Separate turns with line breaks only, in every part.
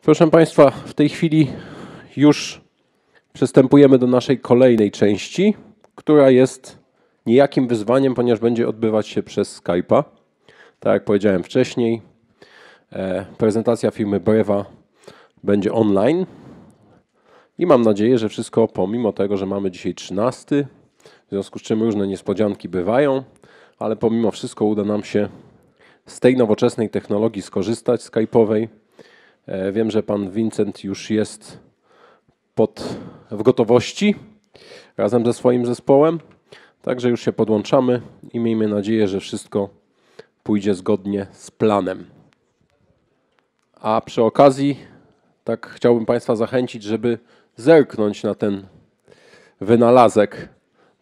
Proszę Państwa, w tej chwili już przystępujemy do naszej kolejnej części, która jest niejakim wyzwaniem, ponieważ będzie odbywać się przez Skype'a. Tak jak powiedziałem wcześniej, prezentacja firmy Breva będzie online i mam nadzieję, że wszystko, pomimo tego, że mamy dzisiaj 13, w związku z czym różne niespodzianki bywają, ale pomimo wszystko uda nam się z tej nowoczesnej technologii skorzystać, skype'owej. Wiem, że pan Vincent już jest w gotowości razem ze swoim zespołem, także już się podłączamy i miejmy nadzieję, że wszystko pójdzie zgodnie z planem. A przy okazji tak chciałbym Państwa zachęcić, żeby zerknąć na ten wynalazek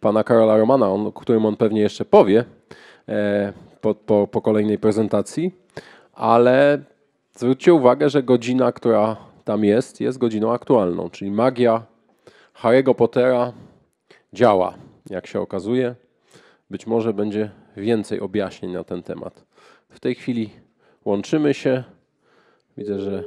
pana Karola Romana, o którym on pewnie jeszcze powie po kolejnej prezentacji, ale zwróćcie uwagę, że godzina, która tam jest godziną aktualną, czyli magia Harry'ego Pottera działa, jak się okazuje. Być może będzie więcej objaśnień na ten temat. W tej chwili łączymy się. Widzę, że...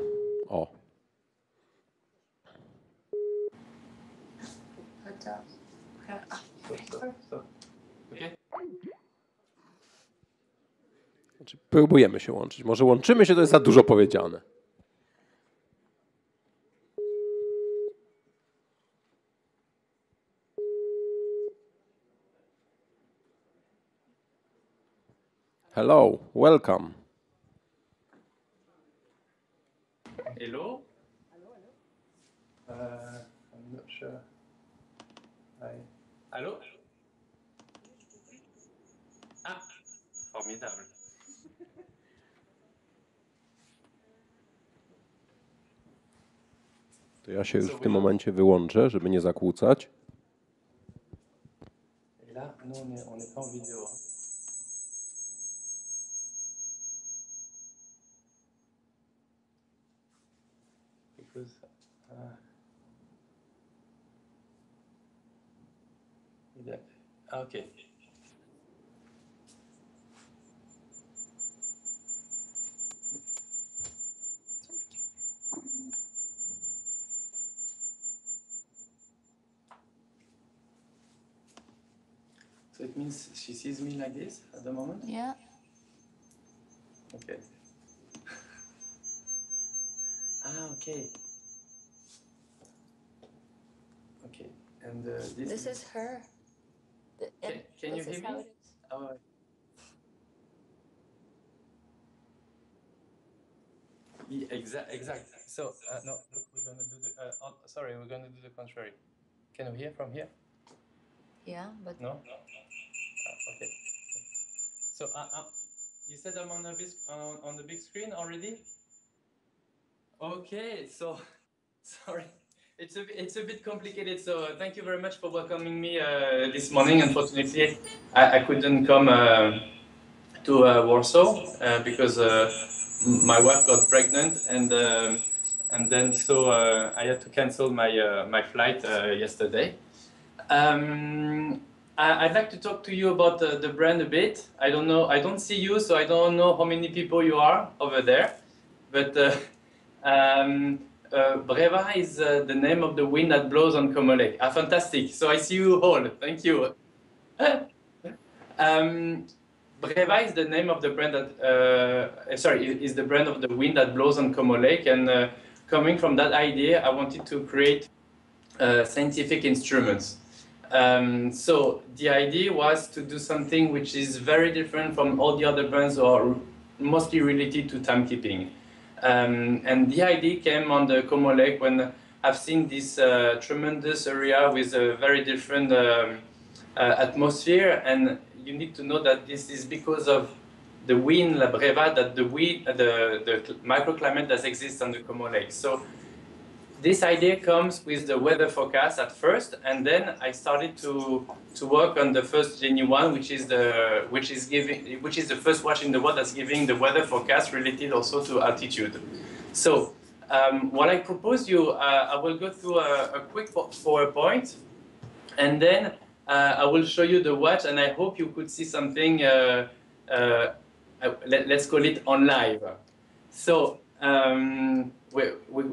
Próbujemy się łączyć. Może łączymy się, to jest za dużo powiedziane. Hello, welcome.
Hello? I'm not sure. Allô? Ah, formidable.
To ja się już w tym momencie wyłączę, żeby nie zakłócać.
Et là, nous, on est pas en vidéo. Because, okay. So it means she sees me like this at the moment?
Yeah.
Okay. Okay. Okay. And
This is her.
Can you
This
hear
is how
me?
it is.
Oh. Yeah, exact. So no, look, we're gonna do the. Sorry, we're gonna do the contrary. Can you hear from here?
Yeah, but
No. Okay. So you said I'm on the big screen already. Okay. So sorry. It's a bit complicated, so thank you very much for welcoming me this morning. Unfortunately, I couldn't come to Warsaw because my wife got pregnant, and then so I had to cancel my flight yesterday. I'd like to talk to you about the brand a bit. I don't know, I don't see you, so I don't know how many people you are over there, but Breva is the name of the wind that blows on Como Lake. Fantastic. So I see you all. Thank you. Breva is the name of the brand that, is the brand of the wind that blows on Como Lake. And coming from that idea, I wanted to create scientific instruments. So the idea was to do something which is very different from all the other brands who are mostly related to timekeeping. And the idea came on the Como Lake when I've seen this tremendous area with a very different atmosphere, and you need to know that this is because of the wind, la Breva, that the microclimate that exists on the Como Lake. So this idea comes with the weather forecast at first, and then I started to work on the first genuine, which is the first watch in the world that's giving the weather forecast related also to altitude. So what I propose you, I will go through a quick PowerPoint, and then I will show you the watch, and I hope you could see something. Let's call it on live. So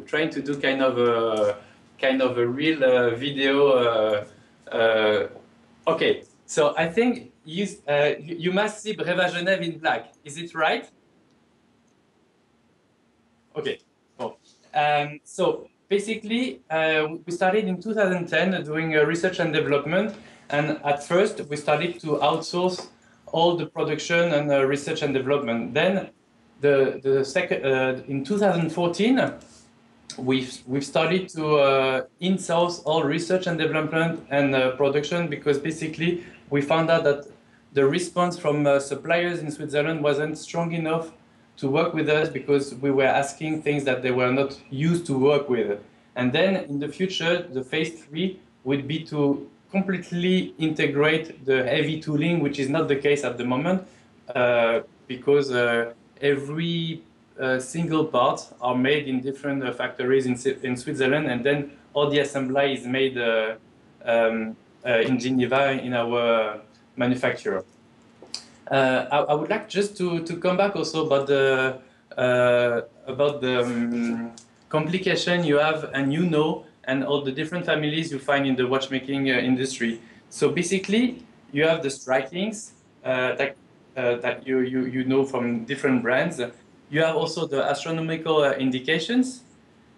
trying to do kind of a real video. Okay, so I think you must see Breva Genève in black. Is it right? Okay. Oh. So basically, we started in 2010 doing research and development, and at first we started to outsource all the production and research and development. Then in 2014, we've started to in-source all research and development and production, because basically we found out that the response from suppliers in Switzerland wasn't strong enough to work with us, because we were asking things that they were not used to work with. And then in the future, the phase 3 would be to completely integrate the heavy tooling, which is not the case at the moment, because every single parts are made in different factories in Switzerland, and then all the assembly is made in Geneva in our manufacturer. I would like just to come back also about the complication you have and all the different families you find in the watchmaking industry. So basically, you have the strikings that you know from different brands. You have also the astronomical indications.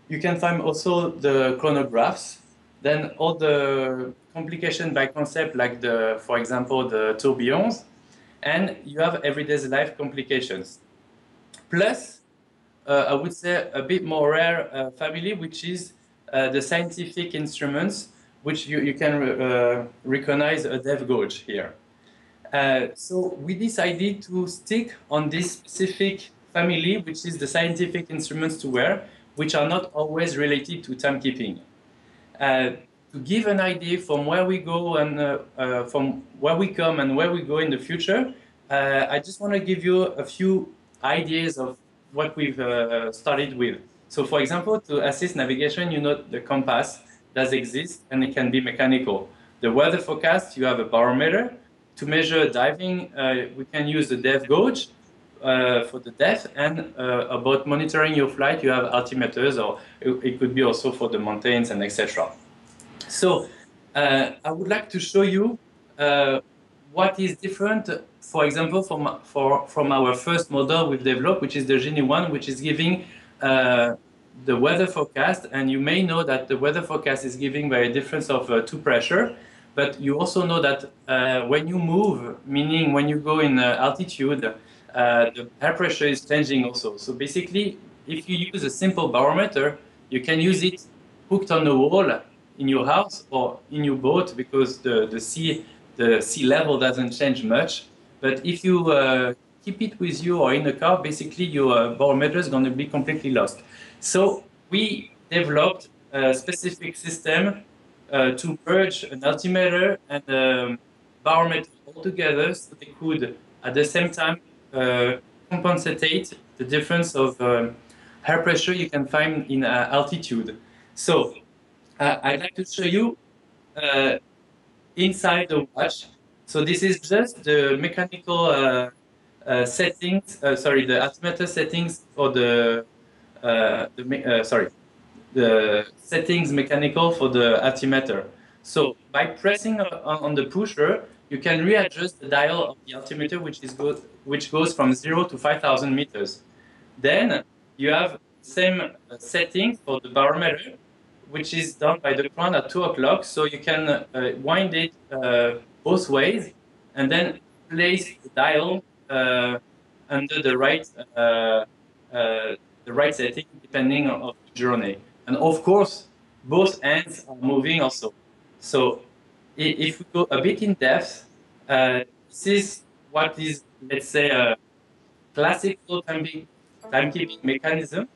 You can find also the chronographs. Then all the complication by concept, like for example, the tourbillons. And you have everyday life complications. Plus, I would say a bit more rare family, which is the scientific instruments, which you can recognize a dev gauge here. So we decided to stick on this specific family, which is the scientific instruments to wear, which are not always related to timekeeping. To give an idea from where we go and from where we come and where we go in the future, I just want to give you a few ideas of what we've started with. So for example, to assist navigation, you know the compass does exist and it can be mechanical. The weather forecast, you have a barometer. To measure diving, we can use the depth gauge for the depth, and about monitoring your flight, you have altimeters, or it could be also for the mountains and etc. So I would like to show you what is different, for example, from our first model we've developed, which is the Genie 1, which is giving the weather forecast. And you may know that the weather forecast is giving by a difference of 2 pressure. But you also know that when you move, meaning when you go in altitude, the air pressure is changing also. So basically, if you use a simple barometer, you can use it hooked on the wall in your house or in your boat, because the sea level doesn't change much. But if you keep it with you or in a car, basically your barometer is going to be completely lost. So we developed a specific system to merge an altimeter and a barometer all together, so they could at the same time compensate the difference of air pressure you can find in altitude. So I'd like to show you inside the watch. So this is just the mechanical settings, the altimeter settings for the settings mechanical for the altimeter. So by pressing on the pusher, you can readjust the dial of the altimeter, which goes from 0 to 5,000 meters. Then you have same setting for the barometer, which is done by the crown at 2 o'clock. So you can wind it both ways, and then place the dial under the right setting depending on the journey. And of course, both ends are moving also. So if we go a bit in depth, this is what is, let's say, a classical timekeeping mechanism.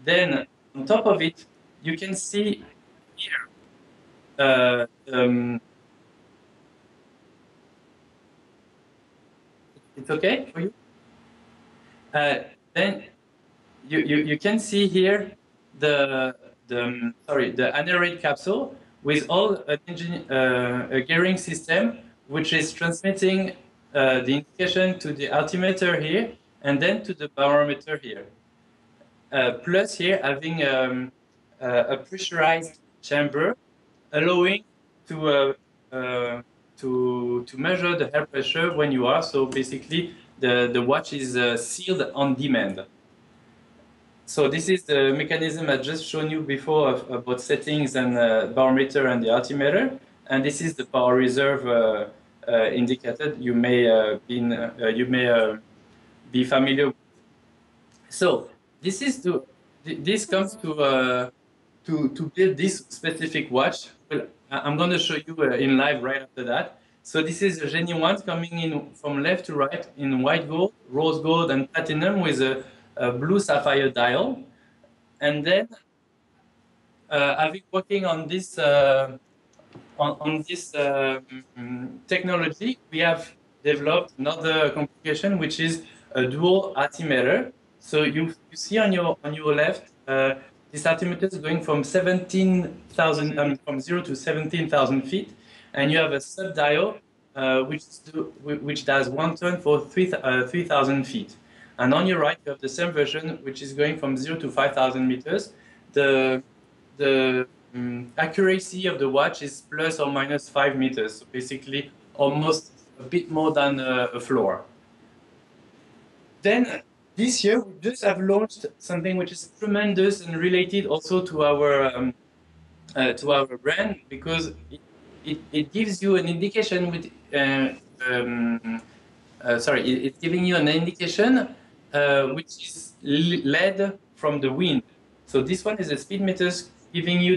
Then on top of it, you can see here it's okay for you? Then you can see here the aneroid capsule with all a gearing system, which is transmitting the indication to the altimeter here and then to the barometer here. Plus here having a pressurized chamber, allowing to to measure the air pressure when you are. So basically, the watch is sealed on demand. So this is the mechanism I just shown you before about settings and barometer and the altimeter, and this is the power reserve indicator you may be familiar with. So this is this comes to build this specific watch. Well, I'm going to show you in live right after that. So this is a Genie 1 coming in from left to right in white gold, rose gold, and platinum with a blue sapphire dial. And then I've been working on this technology. We have developed another complication, which is a dual altimeter. So you see on your left, this altimeter is going from 17,000 from 0 to 17,000 feet, and you have a sub dial which does one turn for 3,000 feet. And on your right, you have the same version, which is going from 0 to 5,000 meters. The accuracy of the watch is plus or minus 5 meters, so basically almost a bit more than a floor. Then this year we just have launched something which is tremendous and related also to our brand, because it gives you an indication with it's giving you an indication which is led from the wind. So this one is a speed meter giving you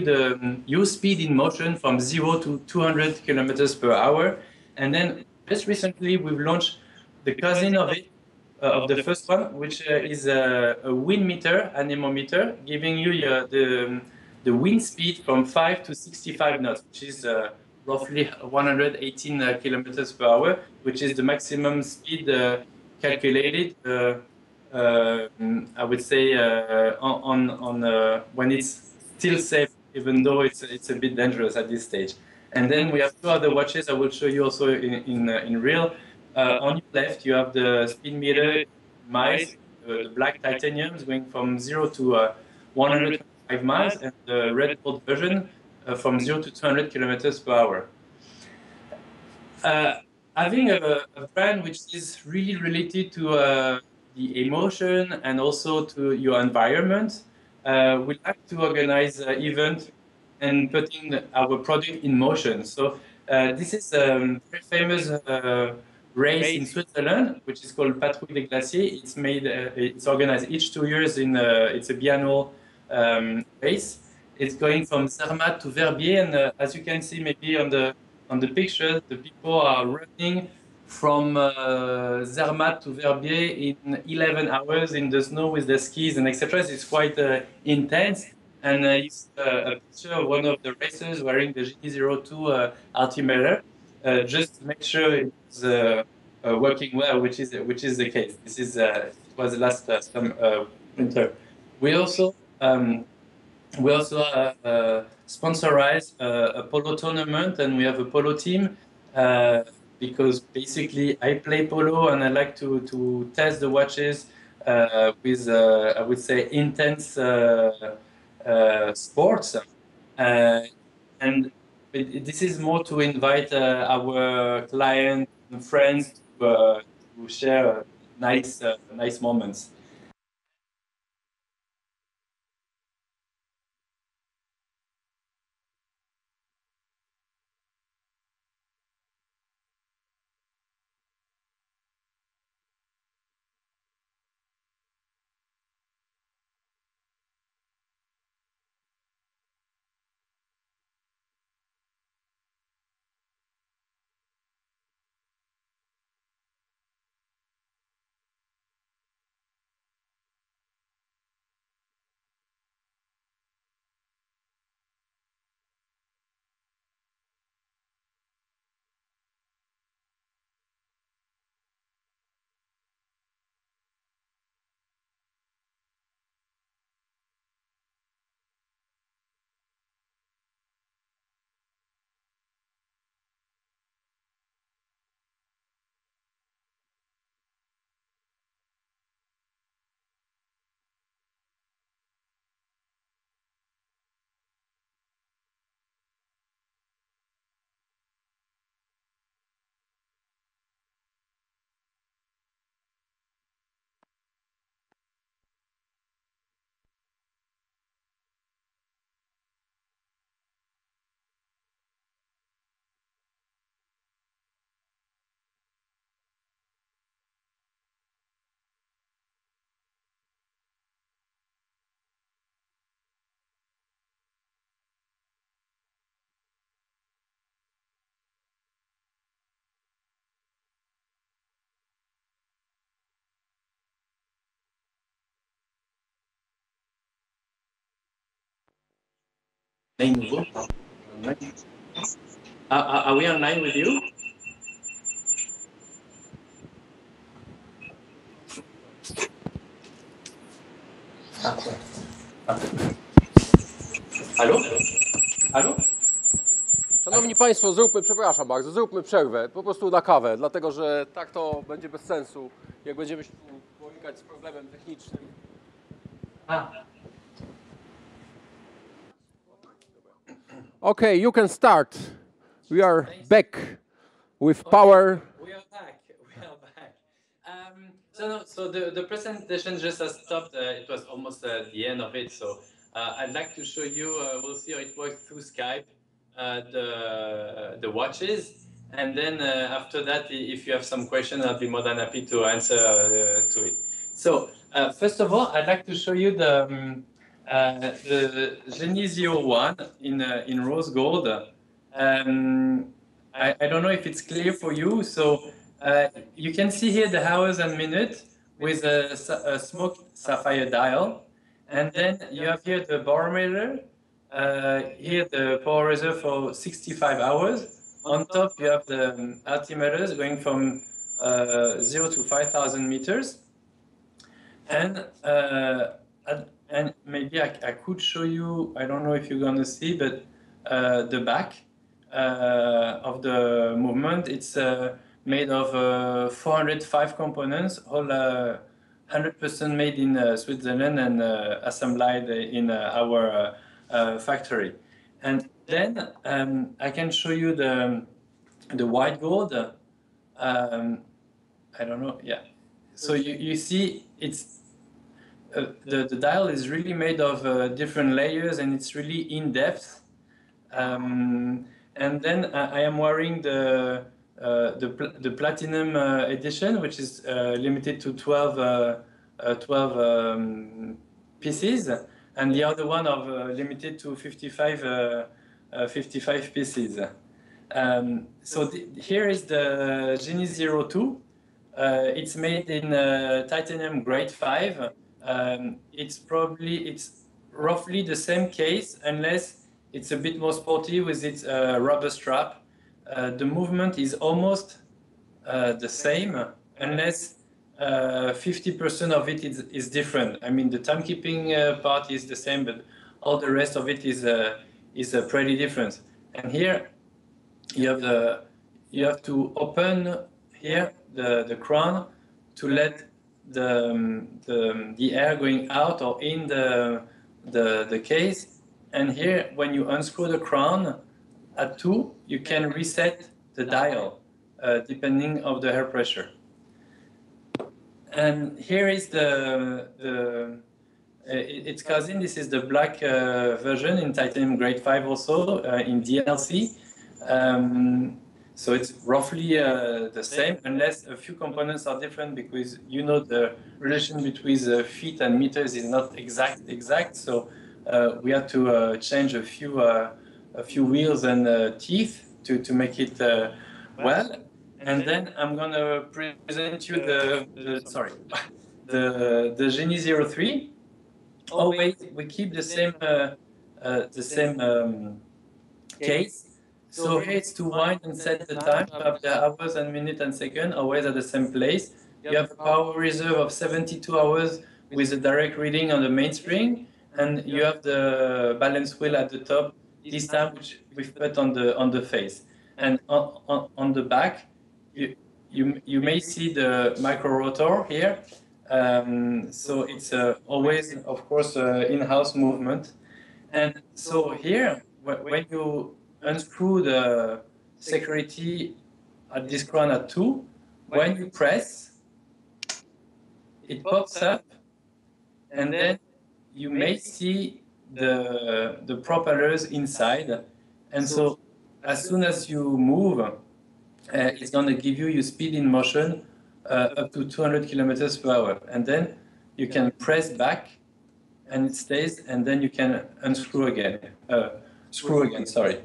your speed in motion from 0 to 200 kilometers per hour. And then just recently we've launched the cousin of it, of the first one, which is a wind meter, anemometer, giving you the wind speed from 5 to 65 knots, which is roughly 118 kilometers per hour, which is the maximum speed calculated. I would say on when it's still safe, even though it's a bit dangerous at this stage. And then we have two other watches I will show you also in real. On your left, you have the speed meter miles, the black titanium is going from 0 to 125 miles, and the red gold version from 0 to 200 kilometers per hour. Having a brand which is really related to the emotion and also to your environment, we like to organize event and putting our product in motion. So this is a very famous race in Switzerland, which is called Patrouille des Glaciers. It's organized each 2 years it's a biannual race. It's going from Zermatt to Verbier, and as you can see maybe on the picture, the people are running from Zermatt to Verbier in 11 hours in the snow with the skis and etc. It's quite intense. And it's a picture of one of the racers wearing the Genie 02 altimeter, just to make sure it's working well, which is the case. It was last winter. We also sponsorize a polo tournament, and we have a polo team because basically I play polo and I like to test the watches with I would say intense sports, and this is more to invite our clients and friends to share nice moments. Are we online with you? Halo? Halo?
Szanowni Państwo, przepraszam bardzo, zróbmy przerwę, po prostu na kawę, dlatego że tak to będzie bez sensu, jak będziemy się tu borykać z problemem technicznym. Okay, you can start. We are back with power.
We are back. We are back. So the presentation just has stopped. It was almost the end of it. So I'd like to show you. We'll see how it works through Skype. The watches, and then after that, if you have some questions, I'll be more than happy to answer to it. So first of all, I'd like to show you the Genie 01 in rose gold. I don't know if it's clear for you. So you can see here the hours and minutes with a smoked sapphire dial, and then you have here the barometer. Here the power reserve for 65 hours. On top you have the altimeters going from 0 to 5,000 meters. And maybe I could show you, I don't know if you're going to see, but the back of the movement, it's made of 405 components, all 100% made in Switzerland and assembled in our factory. And then I can show you the white gold. I don't know, yeah. So you see it's the dial is really made of different layers, and it's really in depth. And then I am wearing the platinum edition, which is limited to 12 pieces, and the other one of limited to 55 pieces. So here is the Genie 02. It's made in titanium grade 5. It's roughly the same case, unless it's a bit more sporty with its rubber strap. The movement is almost the same, unless 50% of it is different. I mean, the timekeeping part is the same, but all the rest of it is pretty different. And here you have to open here the crown to let the air going out or in the case. And here, when you unscrew the crown at 2, you can reset the dial depending of the air pressure. And here is its cousin. This is the black version in titanium grade 5 also in DLC. So it's roughly the same, unless a few components are different, because you know the relation between feet and meters is not exact. So we had to change a few wheels and teeth to make it well. And then I'm gonna present you the Genie 03. Always we keep the same case. So here it's to wind and set the time. You have the hours and minutes and seconds, always at the same place. You have a power reserve of 72 hours with a direct reading on the mainspring, and you have the balance wheel at the top, this time which we've put on the face. And on the back, you may see the micro rotor here. So it's always, of course, in-house movement. And so here, when you unscrew the security at this crown at 2, when you press, it pops up, and then you may see the propellers inside. And so as soon as you move, it's going to give you your speed in motion up to 200 kilometers per hour. And then you can press back and it stays, and then you can unscrew again, sorry.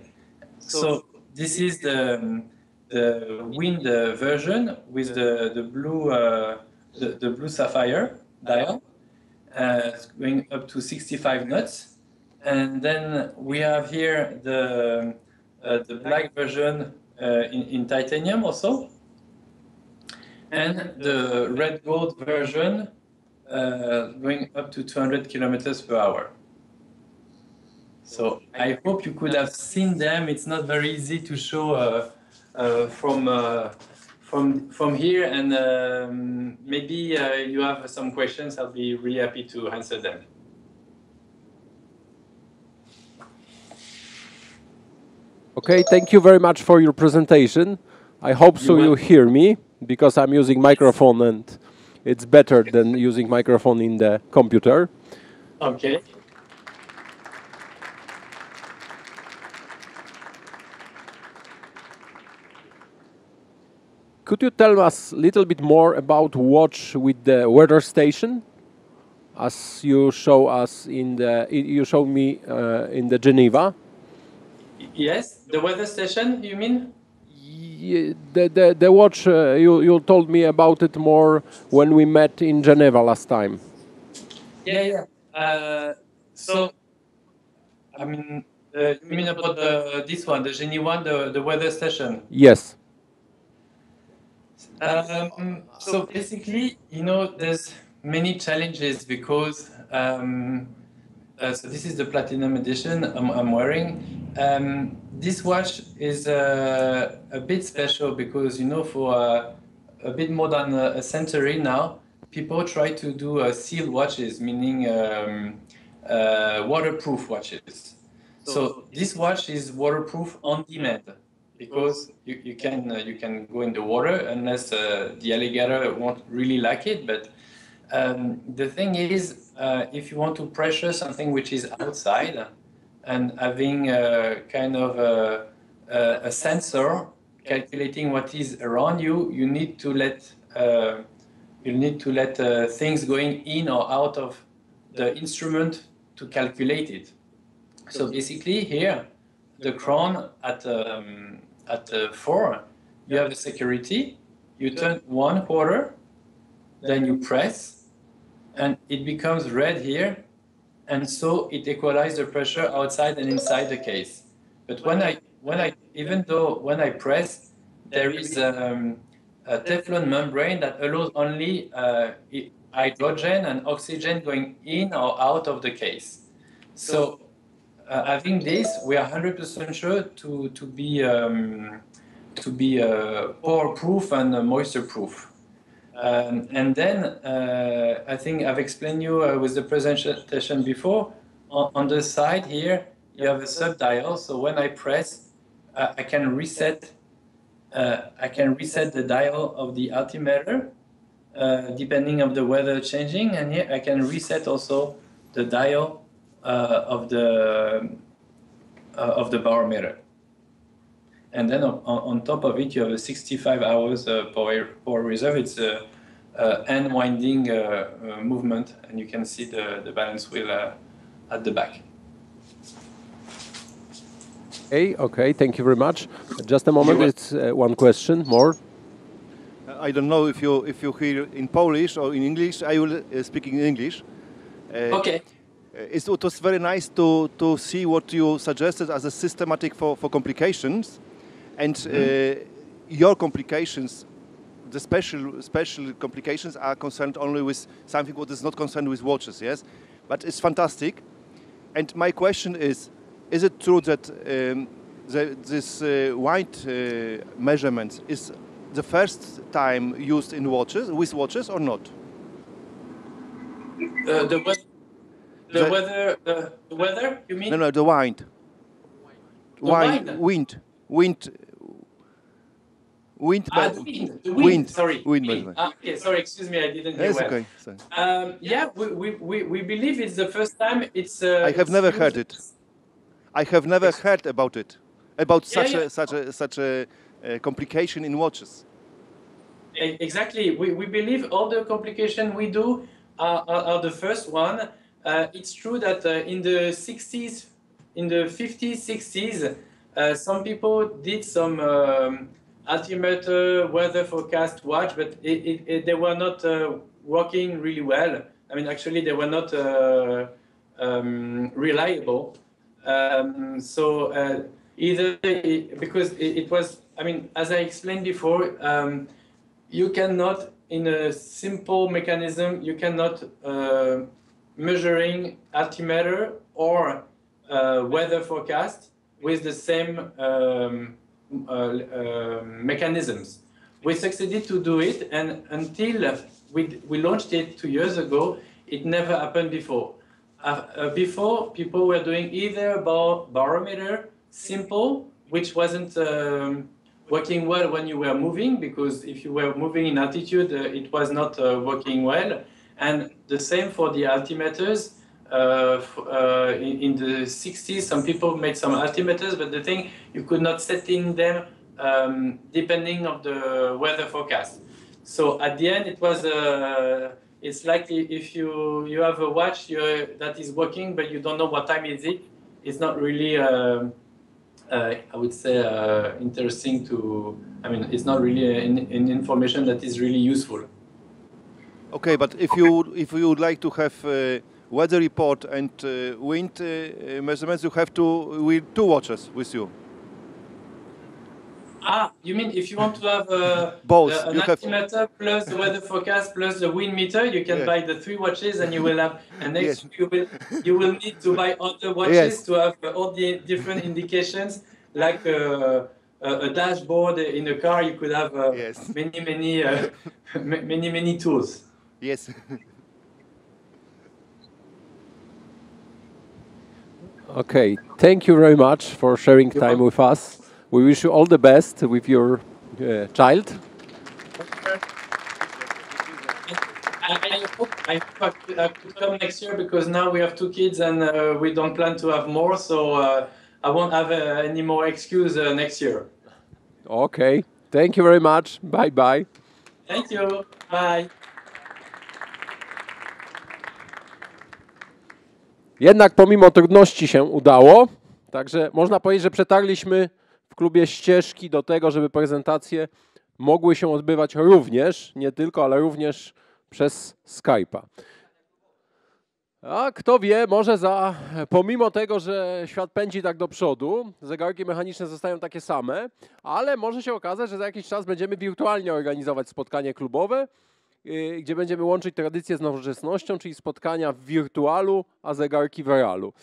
So this is the wind version with the blue sapphire dial, going up to 65 knots. And then we have here the black version in titanium also, and the red gold version going up to 200 kilometers per hour. So I hope you could have seen them. It's not very easy to show from here, and maybe you have some questions. I'll be really happy to answer them.
Okay, thank you very much for your presentation. I hope so you hear me, because I'm using microphone and it's better than using microphone in the computer.
Okay.
Could you tell us a little bit more about watch with the weather station, as you show us you showed me in the Geneva?
Yes, the weather station, you mean?
The watch, you told me about it more when we met in Geneva last time.
Yeah. So, I mean, you mean about this one, the Genie one, the weather station?
Yes.
So basically, there's many challenges because so this is the platinum edition I'm wearing. This watch is a bit special because for a bit more than a century now, people try to do sealed watches, meaning waterproof watches. So this watch is waterproof on demand, because you can go in the water unless the alligator won't really like it. But the thing is, if you want to pressure something which is outside, and having kind of a sensor calculating what is around you, you need to let things going in or out of the instrument to calculate it. So basically here, the crown at 4, you have the security, you turn 1/4, then you press, and it becomes red here, and so it equalizes the pressure outside and inside the case. But when I press, there is a Teflon membrane that allows only hydrogen and oxygen going in or out of the case. So having this, we are 100% sure to be pour-proof and moisture-proof. And then I think I've explained you with the presentation before. On the side here, you have a sub-dial. So when I press, I can reset the dial of the altimeter depending on the weather changing, and here I can reset also the dial of the barometer. And then on top of it, you have a 65 hours power reserve. It's a hand-winding movement, and you can see the balance wheel at the back.
Okay, thank you very much. Just a moment, it's one question more.
I don't know if you hear in Polish or in English. I will speak in English.
Okay.
It was very nice to see what you suggested as a systematic for complications, and your complications, the special complications are concerned only with something what is not concerned with watches, yes? But it's fantastic. And my question is it true that this white measurement is the first time used in watches, with watches, or not?
The weather, you mean?
No, the wind. Wind.
The wind. Sorry.
Wind measurement.
Okay, sorry. Excuse me, I didn't hear
That's
well.
okay.
Yeah, we believe it's the first time it's.
I have never heard it. I have never heard about it, about such a complication in watches.
Exactly. We believe all the complications we do are the first one. It's true that in the 60s, in the 50s, 60s, some people did some altimeter weather forecast watch, but they were not working really well. I mean, actually, they were not reliable. Either because it was, I mean, as I explained before, you cannot, in a simple mechanism, you cannot measuring altimeter or weather forecast with the same mechanisms. We succeeded to do it, and until we launched it 2 years ago, it never happened before. Before, people were doing either barometer, simple, which wasn't working well when you were moving, because if you were moving in altitude, it was not working well. And the same for the altimeters. In the 60s, some people made some altimeters, but the thing, you could not set in them depending on the weather forecast. So at the end, it was it's like if you have a watch that is working, but you don't know what time is it. It's not really, I would say, interesting to. I mean, it's not really an information that is really useful.
Okay, but if you would like to have weather report and wind measurements, you have two watches with you.
You mean if you want to have
both
an altimeter plus the weather forecast plus the wind meter, you can buy the 3 watches, and you will have. And next you will need to buy other watches to have all the different indications, like a dashboard in a car. You could have many tools.
Yes.
Okay, thank you very much for sharing time with us. We wish you all the best with your child.
I hope I could come next year, because now we have 2 kids and we don't plan to have more, so I won't have any more excuse next year.
Okay, thank you very much. Bye bye.
Thank you. Bye.
Jednak pomimo trudności się udało, także można powiedzieć, że przetarliśmy w klubie ścieżki do tego, żeby prezentacje mogły się odbywać również, nie tylko, ale również przez Skype'a. A kto wie, może pomimo tego, że świat pędzi tak do przodu, zegarki mechaniczne zostają takie same, ale może się okazać, że za jakiś czas będziemy wirtualnie organizować spotkanie klubowe, gdzie będziemy łączyć tradycję z nowoczesnością, czyli spotkania w wirtualu, a zegarki w realu.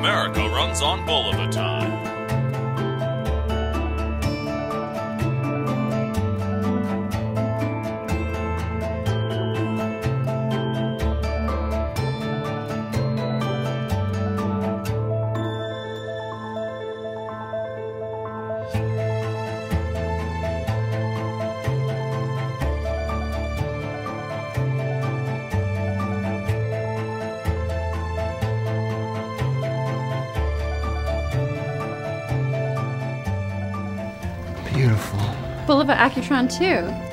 America runs on Bulova time.
Beautiful.
Bulova Accutron too.